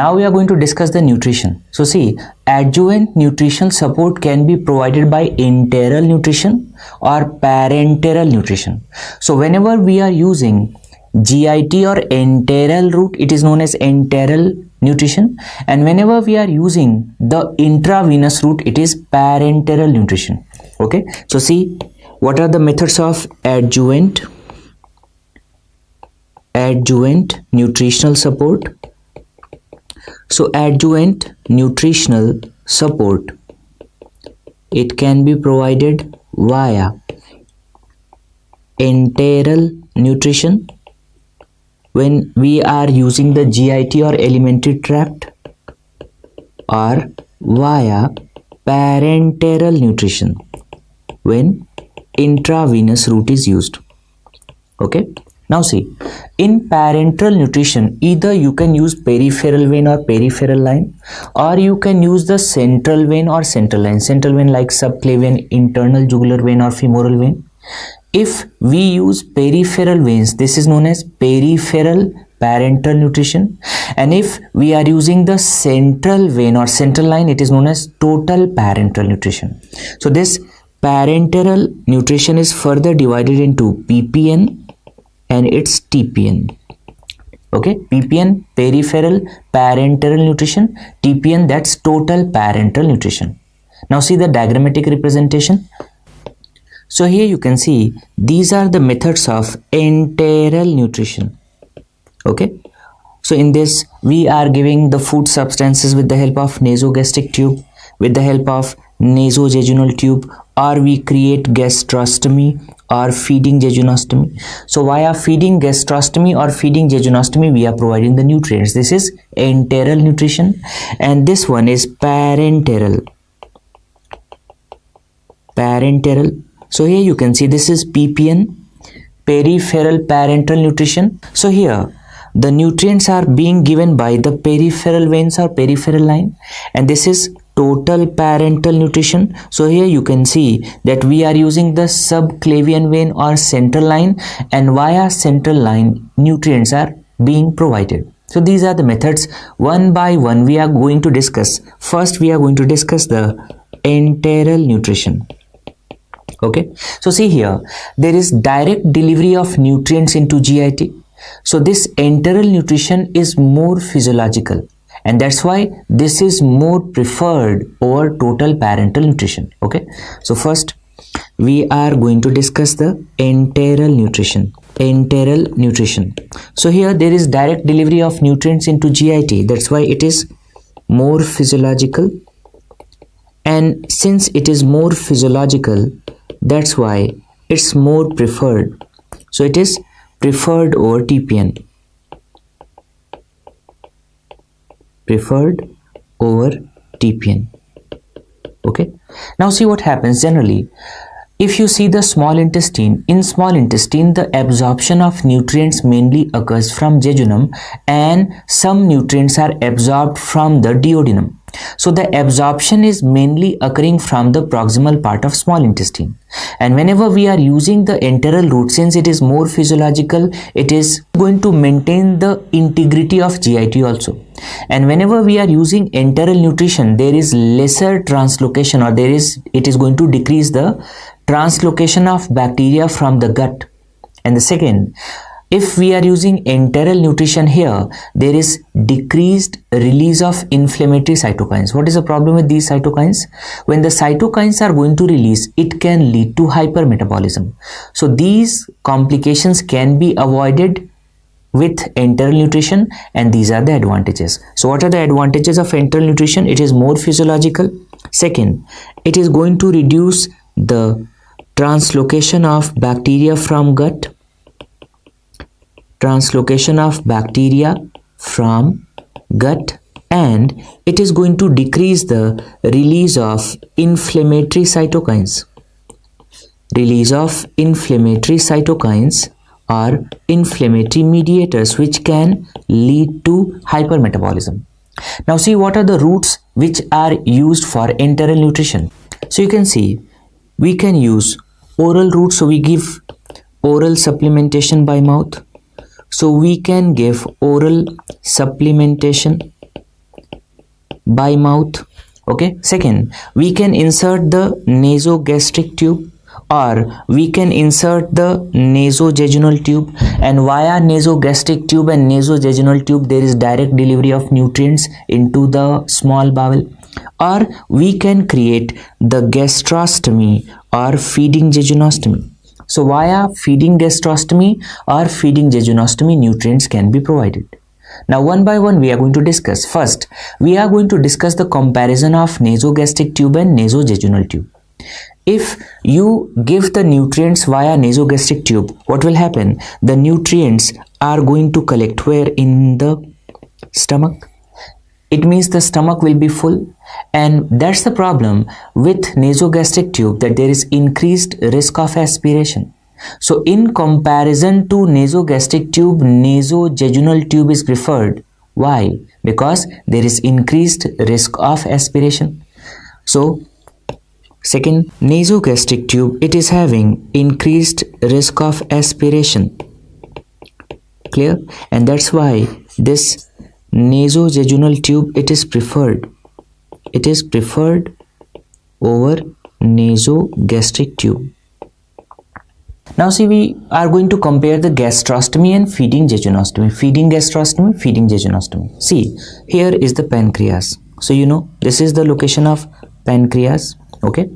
Now we are going to discuss the nutrition. So see, adjuvant nutritional support can be provided by enteral nutrition or parenteral nutrition. So whenever we are using GIT or enteral route, it is known as enteral nutrition, and whenever we are using the intravenous route, it is parenteral nutrition. Okay, so see, what are the methods of adjuvant nutritional support? So adjuvant nutritional support, it can be provided via enteral nutrition when we are using the GIT or alimentary tract, or via parenteral nutrition when intravenous route is used. Okay, now see, in parenteral nutrition, either you can use peripheral vein or peripheral line, or you can use the central vein or central line. Central vein like subclavian, internal jugular vein, or femoral vein. If we use peripheral veins, this is known as peripheral parenteral nutrition, and if we are using the central vein or central line, it is known as total parenteral nutrition. So this parenteral nutrition is further divided into PPN and its TPN. Okay, PPN, peripheral parenteral nutrition, TPN, that's total parenteral nutrition. Now see the diagrammatic representation. So here you can see these are the methods of enteral nutrition. Okay, so in this we are giving the food substances with the help of nasogastric tube, with the help of nasojejunal tube, or we create gastrostomy or feeding jejunostomy. So via feeding gastrostomy or feeding jejunostomy, we are providing the nutrients. This is enteral nutrition, and this one is parenteral. So here you can see this is PPN, peripheral parenteral nutrition. So here the nutrients are being given by the peripheral veins or peripheral line, and this is total parenteral nutrition. So here you can see that we are using the subclavian vein or central line, and via central line nutrients are being provided. So these are the methods. One by one we are going to discuss. First we are going to discuss the enteral nutrition. Okay, so see here there is direct delivery of nutrients into GIT. So this enteral nutrition is more physiological, and that's why this is more preferred over total parenteral nutrition. Okay, so first we are going to discuss the enteral nutrition. So here there is direct delivery of nutrients into GIT, that's why it is more physiological, and since it is more physiological, that's why it's more preferred. So it is preferred over TPN. Okay, now see what happens generally. If you see the small intestine, in small intestine the absorption of nutrients mainly occurs from jejunum, and some nutrients are absorbed from the duodenum. So the absorption is mainly occurring from the proximal part of small intestine, and whenever we are using the enteral route, since it is more physiological, it is going to maintain the integrity of GIT also. And whenever we are using enteral nutrition, there is lesser translocation, or it is going to decrease the translocation of bacteria from the gut. And the second, if we are using enteral nutrition here, there is decreased release of inflammatory cytokines. What is the problem with these cytokines? When the cytokines are going to release, it can lead to hypermetabolism. So these complications can be avoided with enteral nutrition, and these are the advantages. So what are the advantages of enteral nutrition? It is more physiological. Second, it is going to reduce the translocation of bacteria from gut. And it is going to decrease the release of inflammatory cytokines. Or inflammatory mediators, which can lead to hypermetabolism. Now see what are the routes which are used for enteral nutrition. So you can see we can use oral route, so we give oral supplementation by mouth. So we can give oral supplementation by mouth. Okay. Second, we can insert the nasogastric tube, or we can insert the nasojejunal tube, and via nasogastric tube and nasojejunal tube there is direct delivery of nutrients into the small bowel. Or we can create the gastrostomy or feeding jejunostomy. So via feeding gastrostomy or feeding jejunostomy, nutrients can be provided. Now one by one we are going to discuss. First, we are going to discuss the comparison of nasogastric tube and nasojejunal tube. If you give the nutrients via nasogastric tube, what will happen? The nutrients are going to collect where? In the stomach. It means the stomach will be full, and that's the problem with nasogastric tube, that there is increased risk of aspiration. So in comparison to nasogastric tube, nasojejunal tube is preferred. Why? Because there is increased risk of aspiration. So second, nasogastric tube, it is having increased risk of aspiration. Clear? And that's why this nasojejunal tube, it is preferred. It is preferred over nasogastric tube. Now see, we are going to compare the gastrostomy and feeding jejunostomy. Feeding gastrostomy, feeding jejunostomy. See, here is the pancreas. So you know, this is the location of pancreas. Okay.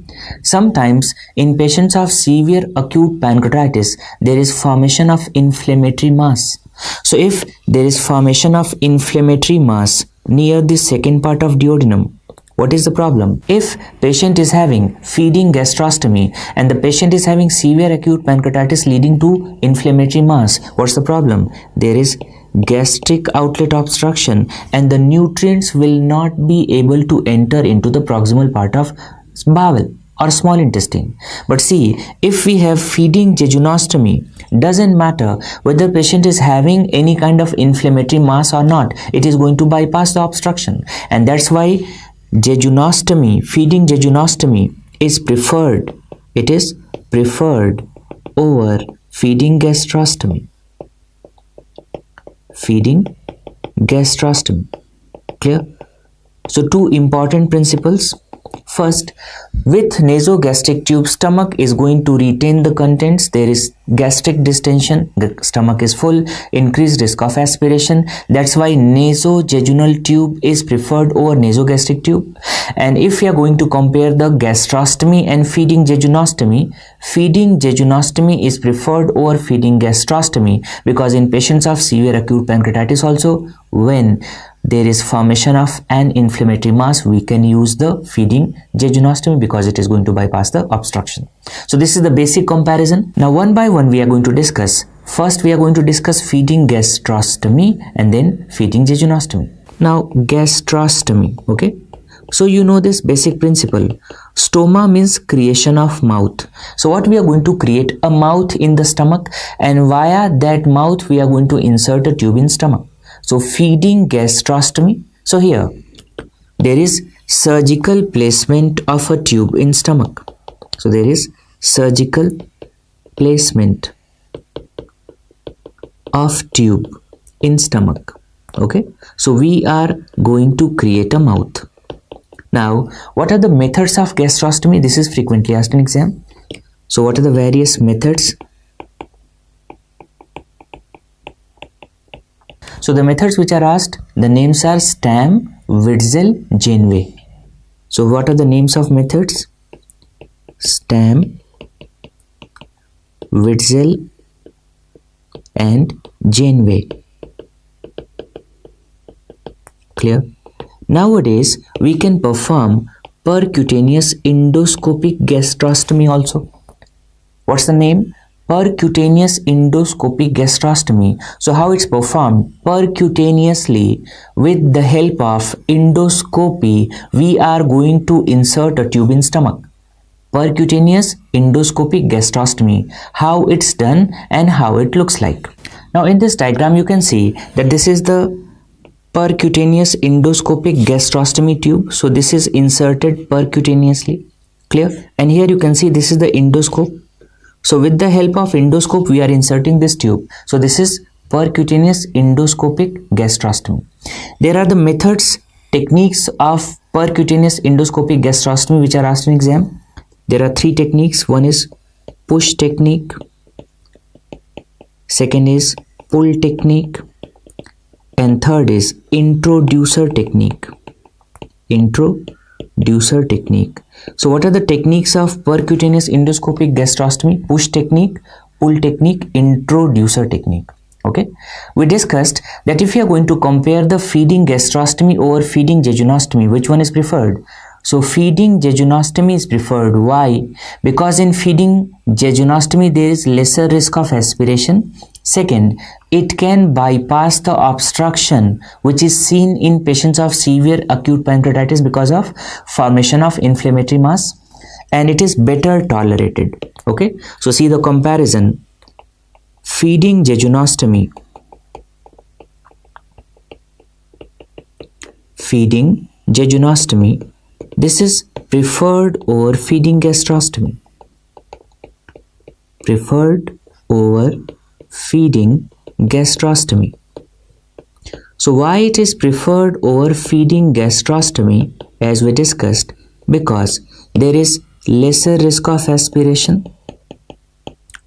Sometimes in patients of severe acute pancreatitis, there is formation of inflammatory mass. So if there is formation of inflammatory mass near the second part of duodenum, what is the problem? If patient is having feeding gastrostomy and the patient is having severe acute pancreatitis leading to inflammatory mass, what's the problem? There is gastric outlet obstruction and the nutrients will not be able to enter into the proximal part of bowel or small intestine. But see, if we have feeding jejunostomy, doesn't matter whether patient is having any kind of inflammatory mass or not, it is going to bypass the obstruction, and that's why jejunostomy, feeding jejunostomy is preferred. It is preferred over feeding gastrostomy. Feeding gastrostomy. Clear? So two important principles. First, with nasogastric tube, stomach is going to retain the contents. There is gastric distension, the stomach is full, increased risk of aspiration. That's why nasojejunal tube is preferred over nasogastric tube. And if we are going to compare the gastrostomy and feeding jejunostomy is preferred over feeding gastrostomy, because in patients of severe acute pancreatitis also, when there is formation of an inflammatory mass, we can use the feeding jejunostomy because it is going to bypass the obstruction. So this is the basic comparison. Now one by one we are going to discuss. First we are going to discuss feeding gastrostomy and then feeding jejunostomy. Now gastrostomy, okay. So you know this basic principle. Stoma means creation of mouth. So what we are going to create? A mouth in the stomach, and via that mouth we are going to insert a tube in stomach. So feeding gastrostomy. So here there is surgical placement of a tube in stomach. So there is surgical placement of tube in stomach. Okay. So we are going to create a mouth. Now what are the methods of gastrostomy? This is frequently asked in exam. So what are the various methods? So the methods which are asked, the names are Stam, Witzel, Janeway. So what are the names of methods? Stam, Witzel and Janeway. Clear? Nowadays we can perform percutaneous endoscopic gastrostomy also. What's the name? Percutaneous endoscopic gastrostomy. So how it's performed? Percutaneously, with the help of endoscopy, we are going to insert a tube in stomach. Percutaneous endoscopic gastrostomy. How it's done and how it looks like. Now in this diagram you can see that this is the percutaneous endoscopic gastrostomy tube. So this is inserted percutaneously. Clear? And here you can see this is the endoscope. So with the help of endoscope we are inserting this tube. So this is percutaneous endoscopic gastrostomy. There are the methods techniques of percutaneous endoscopic gastrostomy which are asked in exam. There are three techniques. One is push technique, second is pull technique, and third is introducer technique. Introducer technique. So what are the techniques of percutaneous endoscopic gastrostomy? Push technique, pull technique, introducer technique. Okay, we discussed that if you are going to compare the feeding gastrostomy over feeding jejunostomy, which one is preferred? So feeding jejunostomy is preferred. Why? Because in feeding jejunostomy there is lesser risk of aspiration. Second, it can bypass the obstruction which is seen in patients of severe acute pancreatitis because of formation of inflammatory mass, and it is better tolerated. Okay, so see the comparison. Feeding jejunostomy, this is preferred over feeding gastrostomy. Preferred over feeding gastrostomy. So why it is preferred over feeding gastrostomy, as we discussed? Because there is lesser risk of aspiration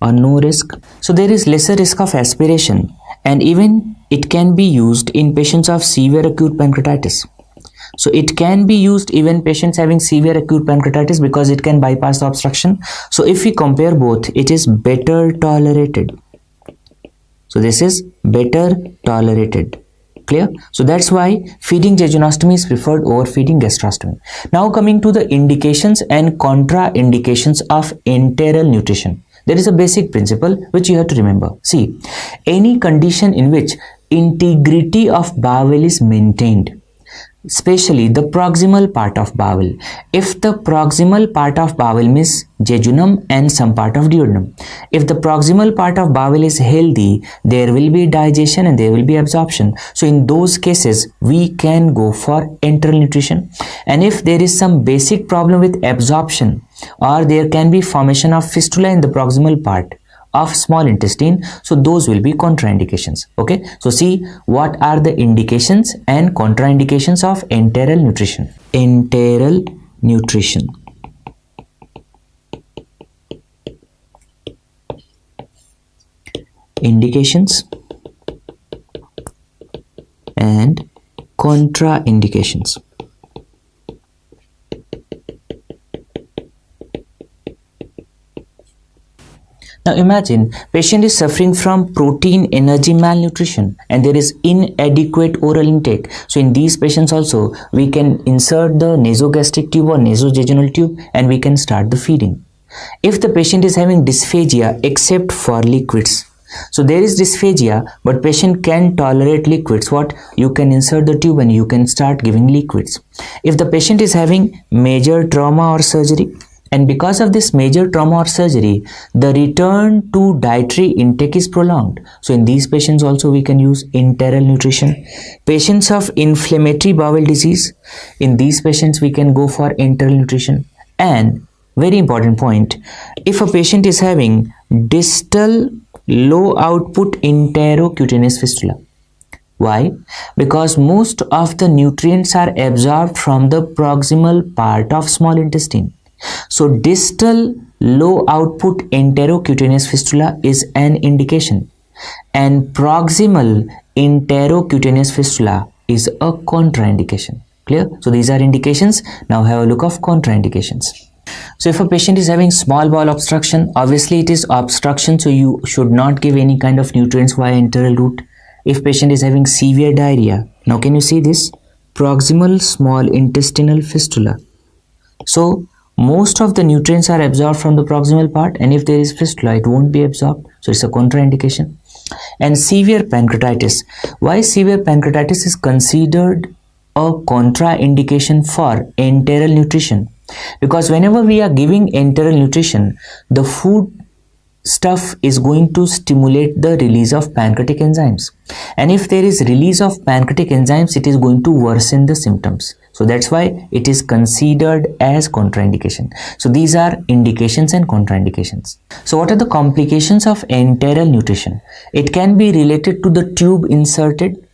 or no risk. So there is lesser risk of aspiration, and even it can be used in patients of severe acute pancreatitis. So it can be used even patients having severe acute pancreatitis because it can bypass the obstruction. So if we compare both, it is better tolerated. So this is better tolerated. Clear? So that's why feeding jejunostomy is preferred over feeding gastrostomy. Now coming to the indications and contraindications of enteral nutrition. There is a basic principle which you have to remember. See, any condition in which integrity of bowel is maintained, especially the proximal part of bowel. If the proximal part of bowel means jejunum and some part of duodenum. If the proximal part of bowel is healthy, there will be digestion and there will be absorption. So in those cases, we can go for enteral nutrition. And if there is some basic problem with absorption, or there can be formation of fistula in the proximal part of small intestine, so those will be contraindications. Okay, so see what are the indications and contraindications of enteral nutrition. Enteral nutrition. Indications and contraindications. Now imagine patient is suffering from protein energy malnutrition and there is inadequate oral intake. So in these patients also we can insert the nasogastric tube or nasojejunal tube and we can start the feeding. If the patient is having dysphagia except for liquids, so there is dysphagia but patient can tolerate liquids, what? You can insert the tube and you can start giving liquids. If the patient is having major trauma or surgery, and because of this major trauma or surgery, the return to dietary intake is prolonged. So in these patients also we can use enteral nutrition. Patients of inflammatory bowel disease, in these patients we can go for enteral nutrition. And very important point, if a patient is having distal low output enterocutaneous fistula. Why? Because most of the nutrients are absorbed from the proximal part of small intestine. So distal low output enterocutaneous fistula is an indication and proximal enterocutaneous fistula is a contraindication. Clear? So these are indications. Now have a look of contraindications. So if a patient is having small bowel obstruction, obviously it is obstruction, so you should not give any kind of nutrients via enteral route. If patient is having severe diarrhea, now can you see this? Proximal small intestinal fistula. So most of the nutrients are absorbed from the proximal part, and if there is fistula, it won't be absorbed. So it's a contraindication. And severe pancreatitis. Why severe pancreatitis is considered a contraindication for enteral nutrition? Because whenever we are giving enteral nutrition, the food stuff is going to stimulate the release of pancreatic enzymes. And if there is release of pancreatic enzymes, it is going to worsen the symptoms. So that's why it is considered as contraindication. So these are indications and contraindications. So what are the complications of enteral nutrition? It can be related to the tube inserted,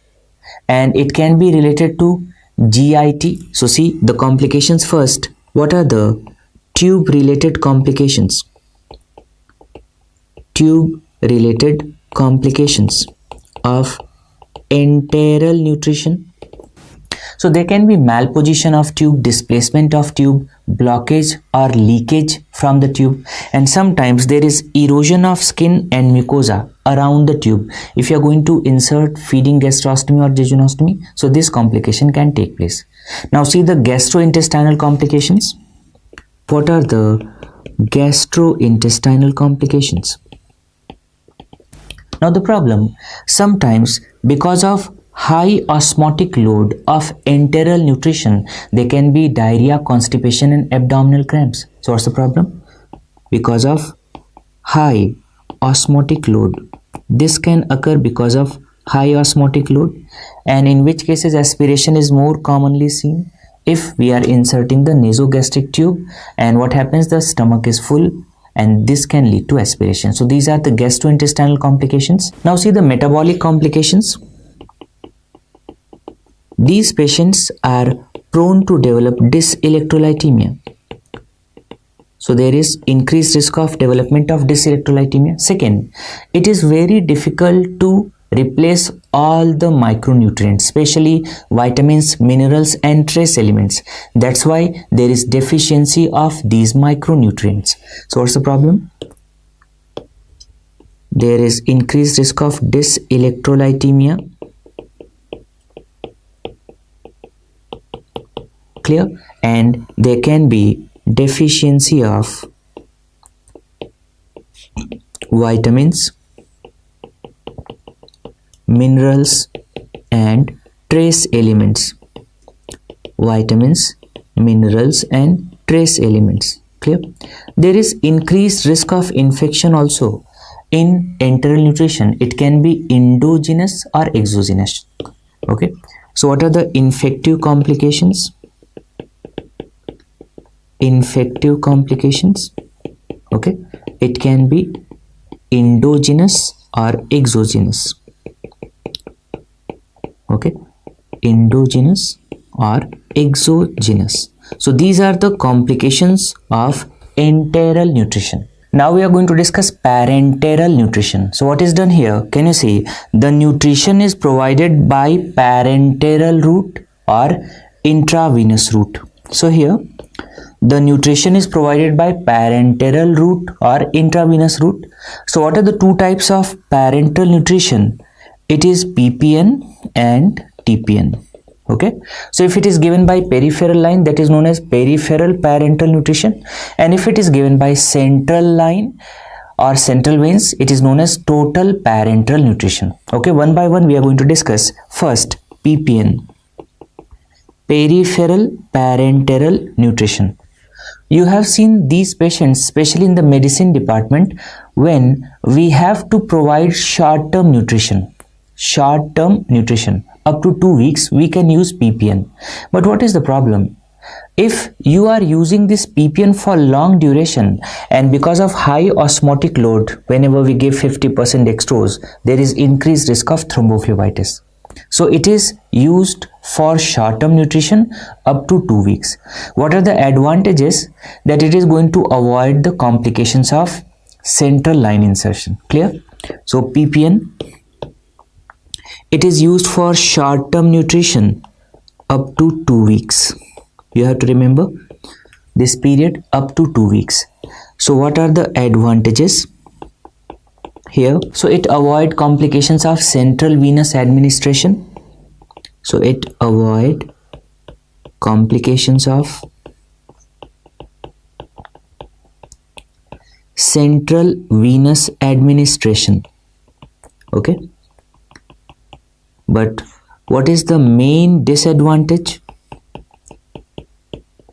and it can be related to GIT. So see the complications first. What are the tube related complications? Tube related complications of enteral nutrition. So there can be malposition of tube, displacement of tube, blockage or leakage from the tube, and sometimes there is erosion of skin and mucosa around the tube if you are going to insert feeding gastrostomy or jejunostomy. So this complication can take place. Now see the gastrointestinal complications. What are the gastrointestinal complications? Now the problem, sometimes because of high osmotic load of enteral nutrition, there can be diarrhea, constipation and abdominal cramps. So what's the problem? Because of high osmotic load. This can occur because of high osmotic load, and in which cases aspiration is more commonly seen if we are inserting the nasogastric tube, and what happens, the stomach is full and this can lead to aspiration. So these are the gastrointestinal complications. Now see the metabolic complications. These patients are prone to develop dyselectrolytemia. So there is increased risk of development of dyselectrolytemia. Second, it is very difficult to replace all the micronutrients, especially vitamins, minerals and trace elements. That's why there is deficiency of these micronutrients. So what's the problem? There is increased risk of dyselectrolytemia. Clear? And there can be deficiency of vitamins, minerals and trace elements. Vitamins, minerals and trace elements. Clear? There is increased risk of infection also in enteral nutrition. It can be endogenous or exogenous. Okay. So what are the infective complications? Infective complications. Okay. It can be endogenous or exogenous. Okay, endogenous or exogenous. So these are the complications of enteral nutrition. Now we are going to discuss parenteral nutrition. So what is done here? Can you see the nutrition is provided by parenteral route or intravenous route? So here the nutrition is provided by parenteral route or intravenous route. So what are the two types of parenteral nutrition? It is PPN and TPN. Okay, so if it is given by peripheral line, that is known as peripheral parenteral nutrition, and if it is given by central line or central veins, it is known as total parenteral nutrition. Okay, one by one we are going to discuss. First, PPN, peripheral parenteral nutrition. You have seen these patients, especially in the medicine department, when we have to provide short-term nutrition. Short-term nutrition up to 2 weeks, we can use PPN. But what is the problem? If you are using this PPN for long duration, and because of high osmotic load, whenever we give 50% dextrose, there is increased risk of thrombophlebitis. So it is used for short-term nutrition up to 2 weeks. What are the advantages? That it is going to avoid the complications of central line insertion. Clear? So PPN, it is used for short-term nutrition up to 2 weeks. You have to remember this period, up to 2 weeks. So what are the advantages here? So it avoid complications of central venous administration. So it avoid complications of central venous administration. Okay. But what is the main disadvantage?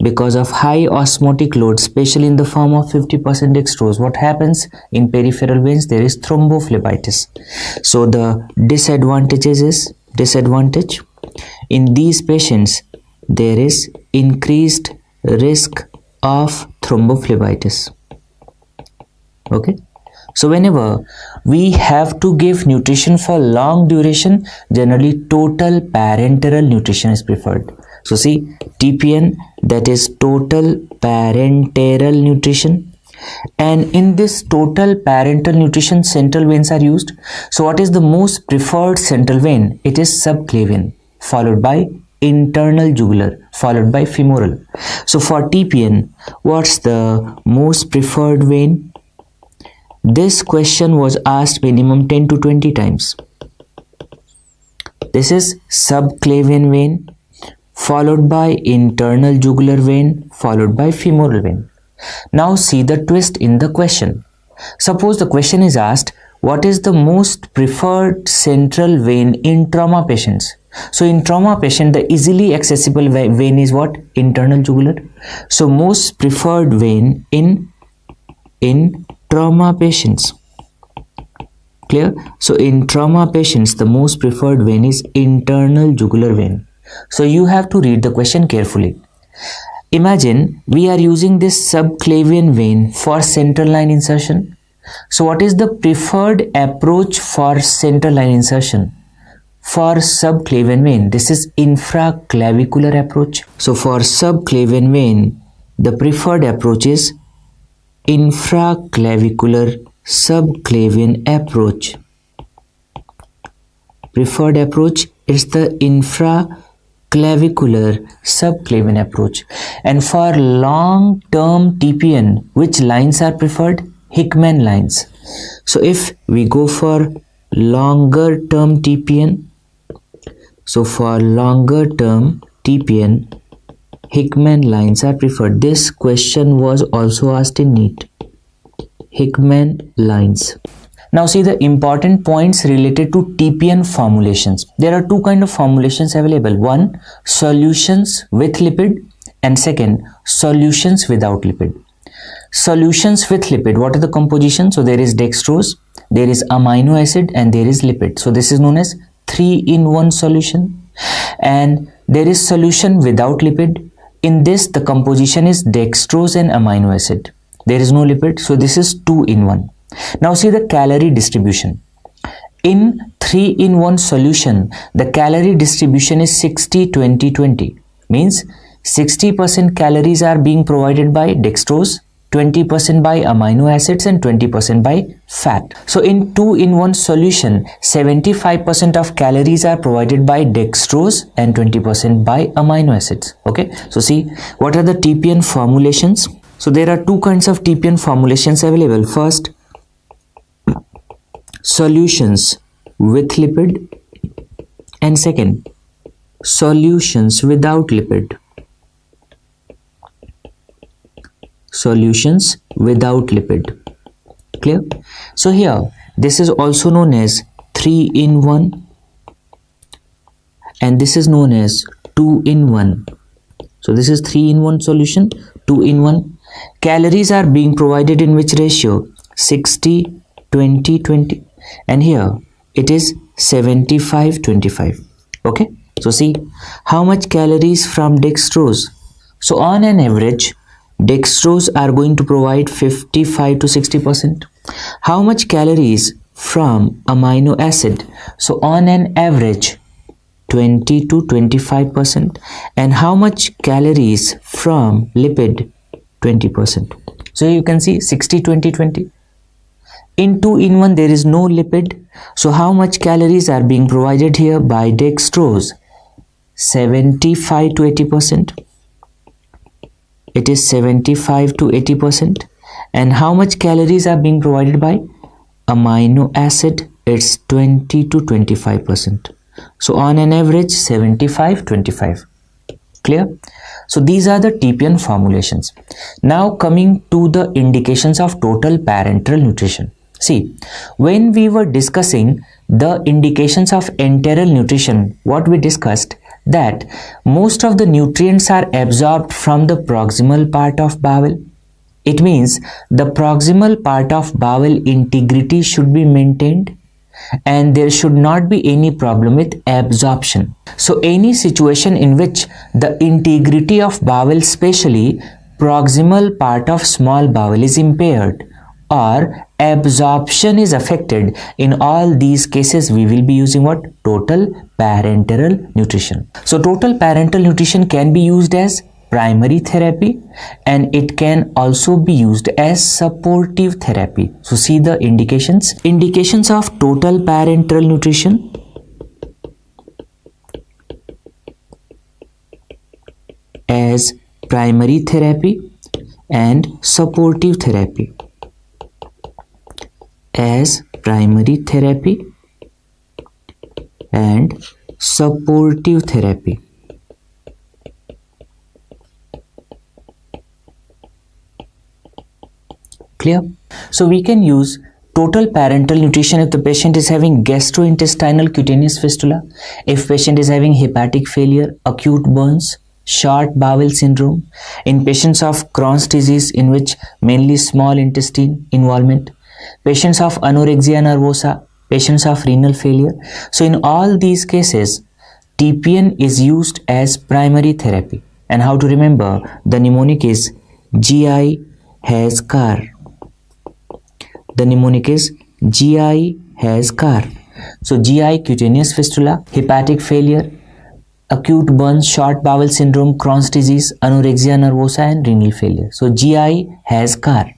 Because of high osmotic load, especially in the form of 50% dextrose, what happens in peripheral veins? There is thrombophlebitis. So the disadvantages is, disadvantage in these patients, there is increased risk of thrombophlebitis. Okay. So whenever we have to give nutrition for long duration, generally total parenteral nutrition is preferred. So see, TPN, that is total parenteral nutrition. And in this total parenteral nutrition, central veins are used. So what is the most preferred central vein? It is subclavian, followed by internal jugular, followed by femoral. So for TPN, what's the most preferred vein? This question was asked minimum 10 to 20 times. This is subclavian vein, followed by internal jugular vein, followed by femoral vein. Now see the twist in the question. Suppose the question is asked, what is the most preferred central vein in trauma patients? So in trauma patient, the easily accessible vein is what? Internal jugular. So most preferred vein in trauma patients. Clear? So in trauma patients, the most preferred vein is internal jugular vein. So you have to read the question carefully. Imagine we are using this subclavian vein for central line insertion. So what is the preferred approach for central line insertion? For subclavian vein, this is infraclavicular approach. So for subclavian vein, the preferred approach is infraclavicular subclavian approach. Preferred approach is the infraclavicular subclavian approach. And for long-term TPN, which lines are preferred? Hickman lines. So if we go for longer term TPN, so for longer term TPN, Hickman lines are preferred. This question was also asked in NEET. Hickman lines. Now see the important points related to TPN formulations. There are two kinds of formulations available. One, solutions with lipid, and second, solutions without lipid. Solutions with lipid, what are the composition? So there is dextrose, there is amino acid, and there is lipid. So this is known as 3-in-1 solution. And there is solution without lipid. In this, the composition is dextrose and amino acid. There is no lipid, so this is 2-in-1. Now see the calorie distribution. In 3-in-1 solution, the calorie distribution is 60-20-20. Means 60% calories are being provided by dextrose, 20% by amino acids, and 20% by fat. So in 2-in-1 solution, 75% of calories are provided by dextrose and 20% by amino acids. Okay, so see what are the TPN formulations. So there are two kinds of TPN formulations available. First, solutions with lipid, and second, solutions without lipid. Solutions without lipid. Clear? So here, this is also known as 3-in-1, and this is known as 2-in-1. So this is 3-in-1 solution, 2-in-1. Calories are being provided in which ratio? 60-20-20. And here it is 75-25. Okay, so see how much calories from dextrose. So on an average, dextrose are going to provide 55 to 60%. How much calories from amino acid? So on an average, 20 to 25%. And how much calories from lipid? 20%. So you can see 60-20-20. In 2-in-1, there is no lipid. So how much calories are being provided here by dextrose? 75 to 80%. It is 75 to 80%. And how much calories are being provided by amino acid? It's 20 to 25%. So on an average, 75-25. Clear? So these are the TPN formulations. Now coming to the indications of total parenteral nutrition. See, when we were discussing the indications of enteral nutrition, what we discussed that most of the nutrients are absorbed from the proximal part of bowel. It means the proximal part of bowel integrity should be maintained and there should not be any problem with absorption. So any situation in which the integrity of bowel, especially proximal part of small bowel, is impaired, or absorption is affected, in all these cases we will be using what? Total parenteral nutrition. So total parenteral nutrition can be used as primary therapy and it can also be used as supportive therapy. So see the indications. Indications of total parenteral nutrition. As primary therapy and supportive therapy. As primary therapy and supportive therapy. Clear? So we can use total parenteral nutrition if the patient is having gastrointestinal cutaneous fistula, if patient is having hepatic failure, acute burns, short bowel syndrome, in patients of Crohn's disease in which mainly small intestine involvement, patients of anorexia nervosa, patients of renal failure. So in all these cases, TPN is used as primary therapy. And how to remember? The mnemonic is GI has CAR. The mnemonic is GI has CAR. So GI, cutaneous fistula, hepatic failure, acute burns, short bowel syndrome, Crohn's disease, anorexia nervosa and renal failure. So GI has CAR.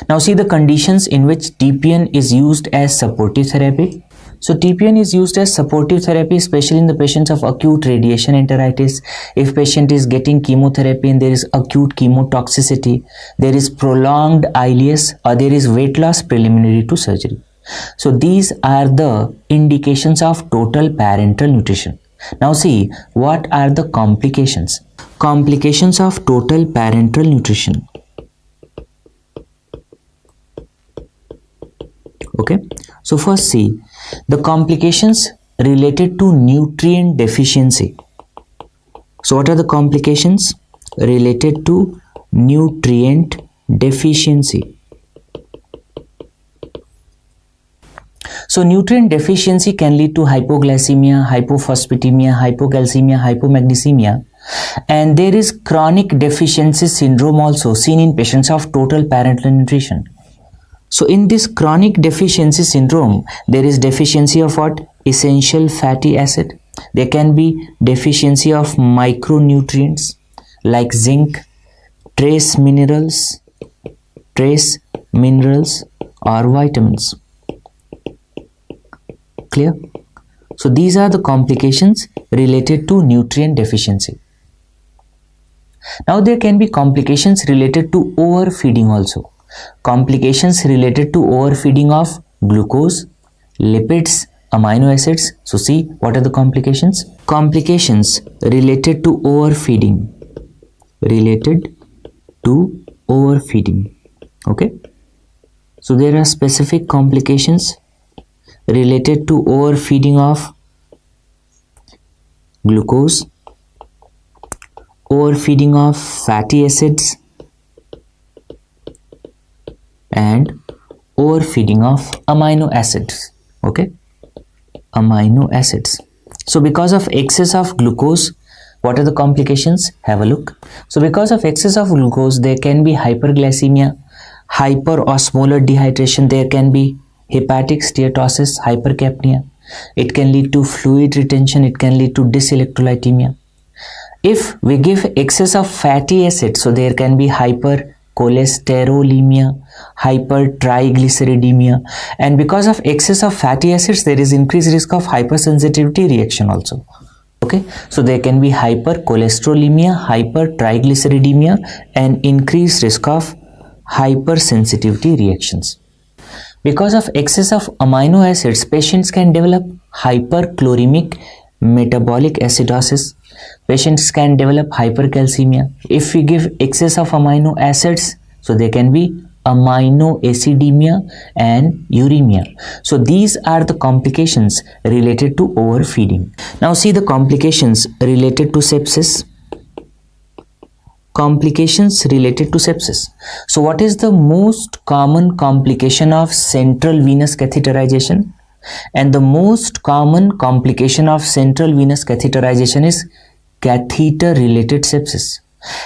Now see the conditions in which TPN is used as supportive therapy. So TPN is used as supportive therapy especially in the patients of acute radiation enteritis. If patient is getting chemotherapy and there is acute chemotoxicity, there is prolonged ileus or there is weight loss preliminary to surgery. So these are the indications of total parenteral nutrition. Now see what are the complications. Complications of total parenteral nutrition. Okay, so first see the complications related to nutrient deficiency. So what are the complications related to nutrient deficiency? So nutrient deficiency can lead to hypoglycemia, hypophosphatemia, hypocalcemia, hypomagnesemia, and there is chronic deficiency syndrome also seen in patients of total parenteral nutrition. So in this chronic deficiency syndrome, there is deficiency of what? Essential fatty acid. There can be deficiency of micronutrients like zinc, trace minerals or vitamins. Clear? So these are the complications related to nutrient deficiency. Now there can be complications related to overfeeding also. Complications related to overfeeding of glucose, lipids, amino acids. So see what are the complications? Complications related to overfeeding. Okay. So there are specific complications related to overfeeding of glucose, overfeeding of fatty acids and overfeeding of amino acids. Okay, amino acids. So because of excess of glucose, what are the complications? Have a look. So because of excess of glucose, there can be hyperglycemia, hyperosmolar dehydration, there can be hepatic steatosis, hypercapnia. It can lead to fluid retention, it can lead to dyselectrolytemia. If we give excess of fatty acids, so there can be hypercholesterolemia, hypertriglyceridemia, and because of excess of fatty acids, there is increased risk of hypersensitivity reaction also. Okay, so there can be hypercholesterolemia, hypertriglyceridemia, and increased risk of hypersensitivity reactions. Because of excess of amino acids, patients can develop hyperchloremic metabolic acidosis. Patients can develop hypercalcemia. If we give excess of amino acids, so there can be aminoacidemia and uremia. So these are the complications related to overfeeding. Now see the complications related to sepsis. Complications related to sepsis. So what is the most common complication of central venous catheterization? And the most common complication of central venous catheterization is catheter related sepsis.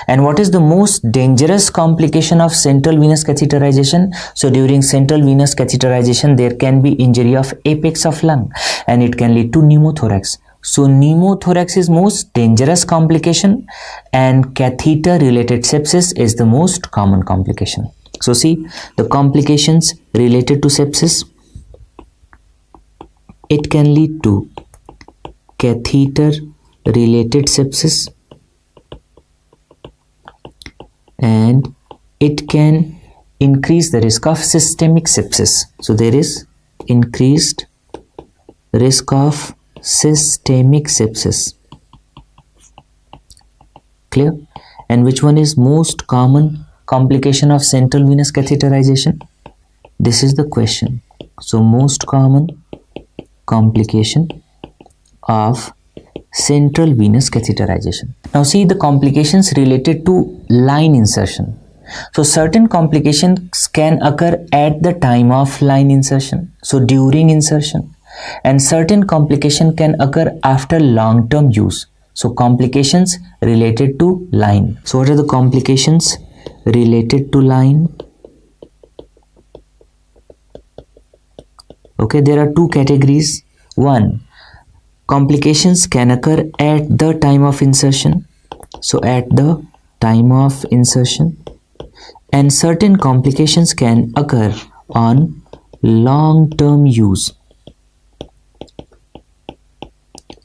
And what is the most dangerous complication of central venous catheterization? So during central venous catheterization, there can be injury of apex of lung and it can lead to pneumothorax. So pneumothorax is most dangerous complication and catheter related sepsis is the most common complication. So see the complications related to sepsis. It can lead to catheter related sepsis and it can increase the risk of systemic sepsis. So there is increased risk of systemic sepsis. Clear? And which one is most common complication of central venous catheterization? This is the question. So most common complication of central venous catheterization. Now see the complications related to line insertion. So certain complications can occur at the time of line insertion, so during insertion, and certain complication can occur after long-term use. So complications related to line. So what are the complications related to line? Okay, there are two categories. One, complications can occur at the time of insertion. So at the time of insertion, and certain complications can occur on long-term use.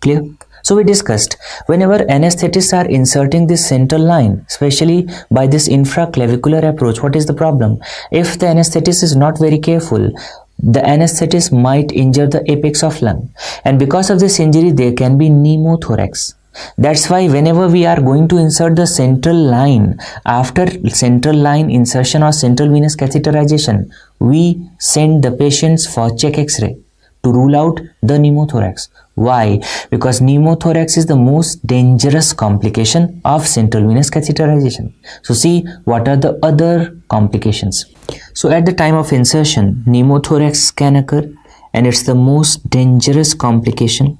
Clear? So we discussed whenever anesthetists are inserting this central line, especially by this infraclavicular approach, what is the problem? If the anesthetist is not very careful, the anesthetist might injure the apex of lung, and because of this injury there can be pneumothorax. That's why whenever we are going to insert the central line, after central line insertion or central venous catheterization, we send the patients for check X-ray to rule out the pneumothorax. Why? Because pneumothorax is the most dangerous complication of central venous catheterization. So see what are the other complications. So at the time of insertion, pneumothorax can occur and it's the most dangerous complication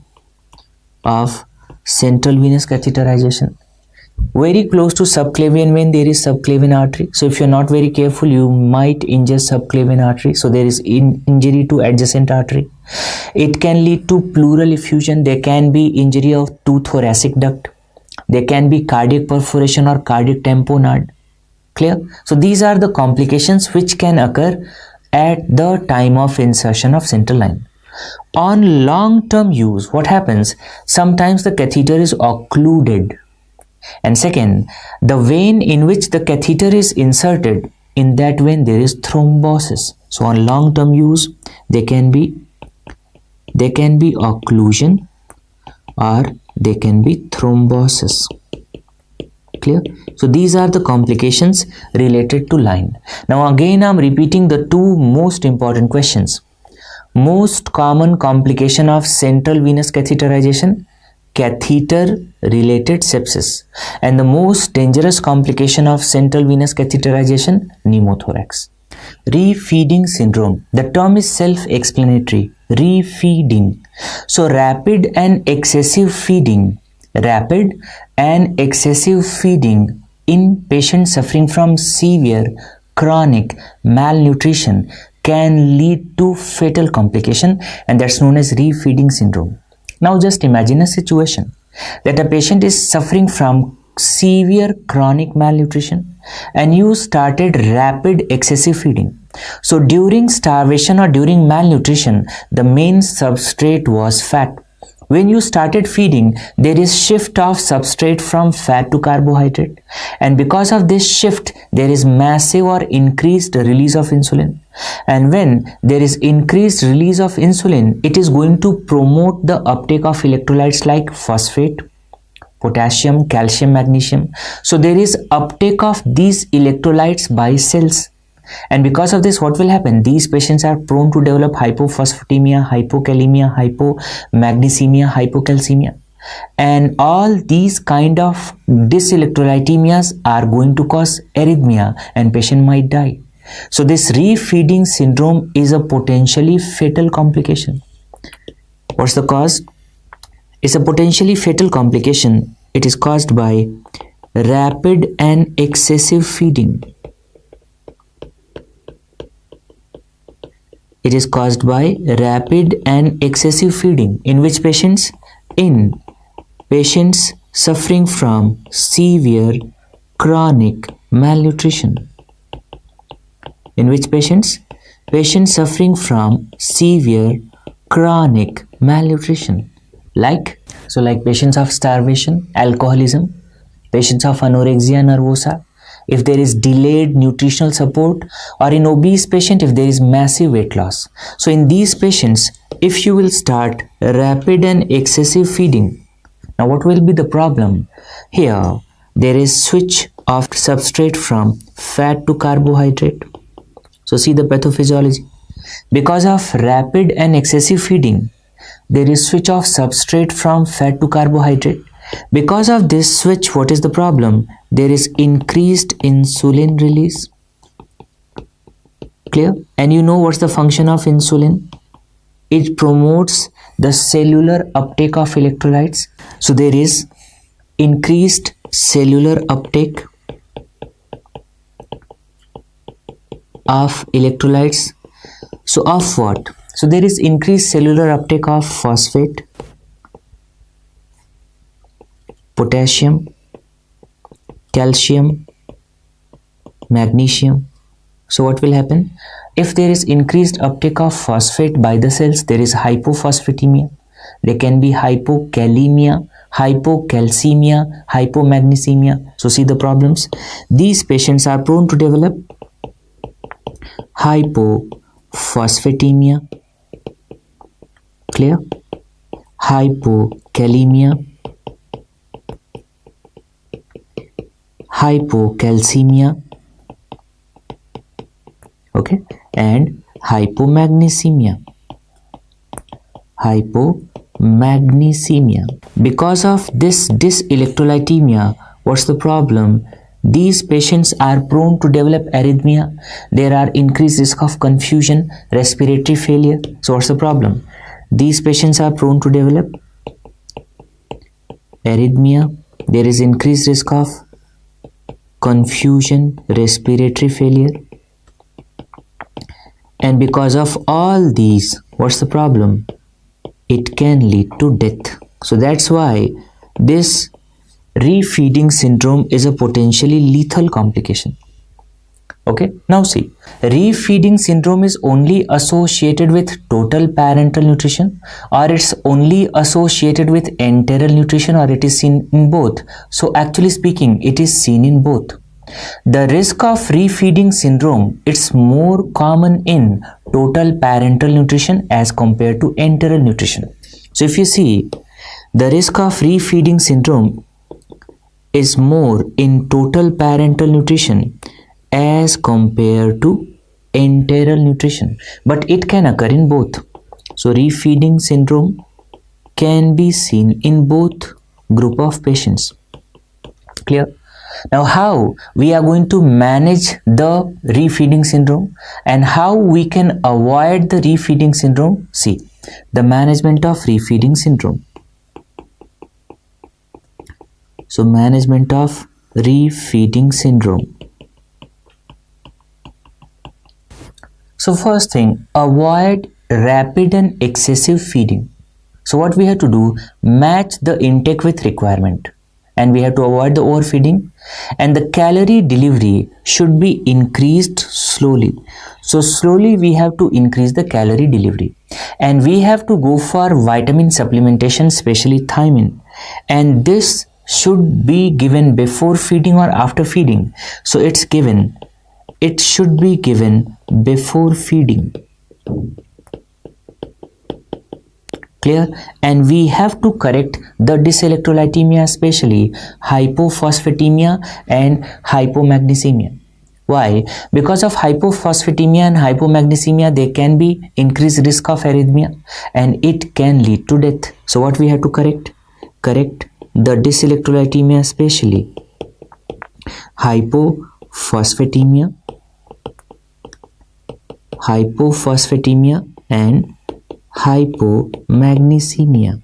of central venous catheterization. Very close to subclavian vein there is subclavian artery. So if you're not very careful, you might injure subclavian artery. So there is injury to adjacent artery. It can lead to pleural effusion. There can be injury of to thoracic duct. There can be cardiac perforation or cardiac tamponade. Clear? So these are the complications which can occur at the time of insertion of central line. On long-term use, what happens? Sometimes the catheter is occluded. And second, the vein in which the catheter is inserted, in that vein there is thrombosis. So on long-term use, there can be occlusion or there can be thrombosis. Clear? So these are the complications related to line. Now again I am repeating the two most important questions. Most common complication of central venous catheterization, catheter related sepsis, and the most dangerous complication of central venous catheterization, pneumothorax. Refeeding syndrome. The term is self-explanatory. Refeeding. So rapid and excessive feeding. Rapid and excessive feeding in patients suffering from severe chronic malnutrition can lead to fatal complication, and that's known as refeeding syndrome. Now just imagine a situation that a patient is suffering from severe chronic malnutrition and you started rapid excessive feeding. So during starvation or during malnutrition, the main substrate was fat. When you started feeding, there is shift of substrate from fat to carbohydrate, and because of this shift there is massive or increased release of insulin, and when there is increased release of insulin, it is going to promote the uptake of electrolytes like phosphate, potassium, calcium, magnesium. So there is uptake of these electrolytes by cells. And because of this, what will happen? These patients are prone to develop hypophosphatemia, hypokalemia, hypomagnesemia, hypocalcemia. And all these kind of dyselectrolytemias are going to cause arrhythmia and patient might die. So this refeeding syndrome is a potentially fatal complication. What's the cause? It's a potentially fatal complication. It is caused by rapid and excessive feeding. It is caused by rapid and excessive feeding. In which patients? In patients suffering from severe chronic malnutrition. In which patients? Patients suffering from severe chronic malnutrition. Like patients of starvation, alcoholism, patients of anorexia nervosa, if there is delayed nutritional support, or in obese patient if there is massive weight loss. So in these patients, if you will start rapid and excessive feeding, now what will be the problem? Here there is switch of substrate from fat to carbohydrate. So see the pathophysiology. Because of rapid and excessive feeding, there is switch of substrate from fat to carbohydrate. Because of this switch, what is the problem? There is increased insulin release. Clear? And you know what's the function of insulin? It promotes the cellular uptake of electrolytes. So there is increased cellular uptake of electrolytes. So of what? So there is increased cellular uptake of phosphate, potassium, calcium, magnesium. So what will happen? If there is increased uptake of phosphate by the cells, there is hypophosphatemia. There can be hypokalemia, hypocalcemia, hypomagnesemia. So see the problems. These patients are prone to develop hypophosphatemia. Clear? Hypokalemia, hypocalcemia, okay, and hypomagnesemia. Because of this dyselectrolytemia, what's the problem? These patients are prone to develop arrhythmia. There are increased risk of confusion, respiratory failure. So what's the problem? These patients are prone to develop arrhythmia. There is increased risk of confusion, respiratory failure. And because of all these, what's the problem? It can lead to death. So that's why this refeeding syndrome is a potentially lethal complication. Okay, now see, refeeding syndrome is only associated with total parenteral nutrition, or it's only associated with enteral nutrition, or it is seen in both. So actually speaking, it is seen in both. The risk of refeeding syndrome, it's more common in total parenteral nutrition as compared to enteral nutrition. So if you see, the risk of refeeding syndrome is more in total parenteral nutrition as compared to enteral nutrition, but it can occur in both. So refeeding syndrome can be seen in both group of patients. Clear? Now how we are going to manage the refeeding syndrome and how we can avoid the refeeding syndrome? See, the management of refeeding syndrome. So management of refeeding syndrome. So first thing, avoid rapid and excessive feeding. So what we have to do, match the intake with requirement, and we have to avoid the overfeeding, and the calorie delivery should be increased slowly. So slowly we have to increase the calorie delivery, and we have to go for vitamin supplementation, especially thiamine, and this should be given before feeding or after feeding. So it should be given before feeding. Clear? And we have to correct the dyselectrolytemia, especially hypophosphatemia and hypomagnesemia. Why? Because of hypophosphatemia and hypomagnesemia, there can be increased risk of arrhythmia and it can lead to death. So what we have to correct? Correct the dyselectrolytemia, especially hypophosphatemia and hypomagnesemia.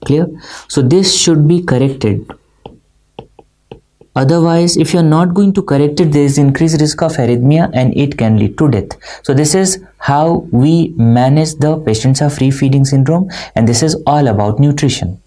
Clear? So this should be corrected. Otherwise, if you're not going to correct it, there is increased risk of arrhythmia and it can lead to death. So this is how we manage the patients of free feeding syndrome, and this is all about nutrition.